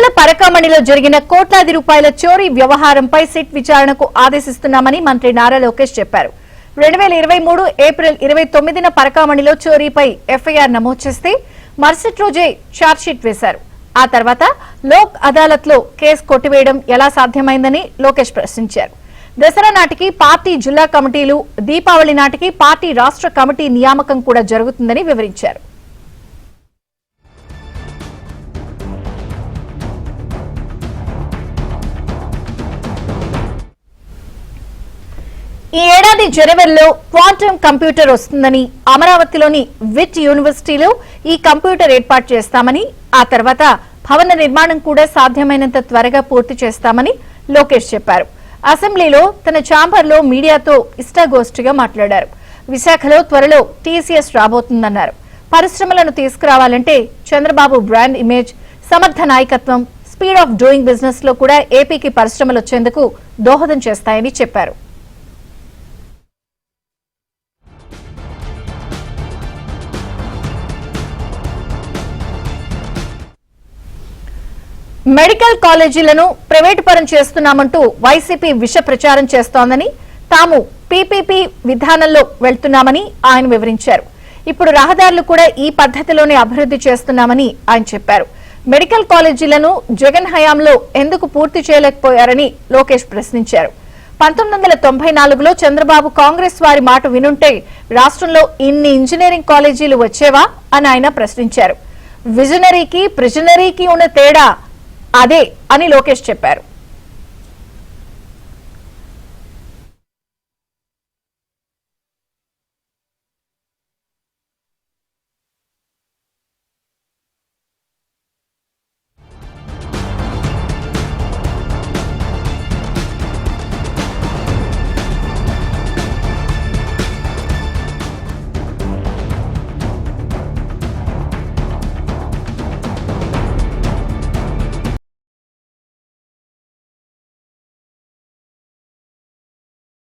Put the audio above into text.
నిధుల పరకామణిలో జరిగిన కోట్లాది రూపాయల చోరీ వ్యవహారంపై సిట్ విచారణకు ఆదేశిస్తున్నామని మంత్రి నారా లోకేష్ చెప్పారు. 2023 ఏప్రిల్ 29న పరకామణిలో చోరీపై ఎఫ్ఐఆర్ నమోదు చేస్తే మరుసటి రోజే ఛార్జ్షీట్ వేశారు. ఆ తర్వాత లోక్ అదాలత్ లో కేసు కొట్టివేయడం ఎలా సాధ్యమైందని లోకేష్ ప్రశ్నించారు. దసరా నాటికి పార్టీ జిల్లా కమిటీలు, దీపావళి నాటికి పార్టీ రాష్ట్ర కమిటీ నియామకం కూడా జరుగుతుందని వివరించారు. ఈ ఏడాది జనవరిలో క్వాంటమ్ కంప్యూటర్ వస్తుందని, అమరావతిలోని విట్ యూనివర్సిటీలో ఈ కంప్యూటర్ ఏర్పాటు చేస్తామని, ఆ తర్వాత భవన నిర్మాణం కూడా సాధ్యమైనంత త్వరగా పూర్తి చేస్తామని లోకేష్ చెప్పారు. అసెంబ్లీలో తన ఛాంబర్లో మీడియాతో ఇష్టాగోష్ఠిగా మాట్లాడారు. విశాఖలో త్వరలో టీసీఎస్ రాబోతుందన్నారు. పరిశ్రమలను తీసుకురావాలంటే చంద్రబాబు బ్రాండ్ ఇమేజ్, సమర్థ నాయకత్వం, స్పీడ్ ఆఫ్ డూయింగ్ బిజినెస్ లో కూడా ఏపీకి పరిశ్రమలు వచ్చేందుకు దోహదం చేస్తాయని చెప్పారు. మెడికల్ కాలేజీలను ప్రైవేటు పరం చేస్తున్నామంటూ వైసీపీ విష ప్రచారం చేస్తోందని, తాము పీపీపీ విధానంలో వెళ్తున్నామని ఆయన వివరించారు. ఇప్పుడు రహదారులు కూడా ఈ పద్ధతిలోనే అభివృద్ధి చేస్తున్నామని ఆయన చెప్పారు. మెడికల్ కాలేజీలను జగన్ హయాంలో ఎందుకు పూర్తి చేయలేకపోయారని లోకేష్ ప్రశ్నించారు. 1994లో చంద్రబాబు కాంగ్రెస్ వారి మాట వినుంటే రాష్ట్రంలో ఇన్ని ఇంజనీరింగ్ కాలేజీలు వచ్చేవా అని ఆయన ప్రశ్నించారు. విజనరీకి ప్రిజనరీకి ఉన్న తేడా అదే అని లోకేష్ చెప్పారు.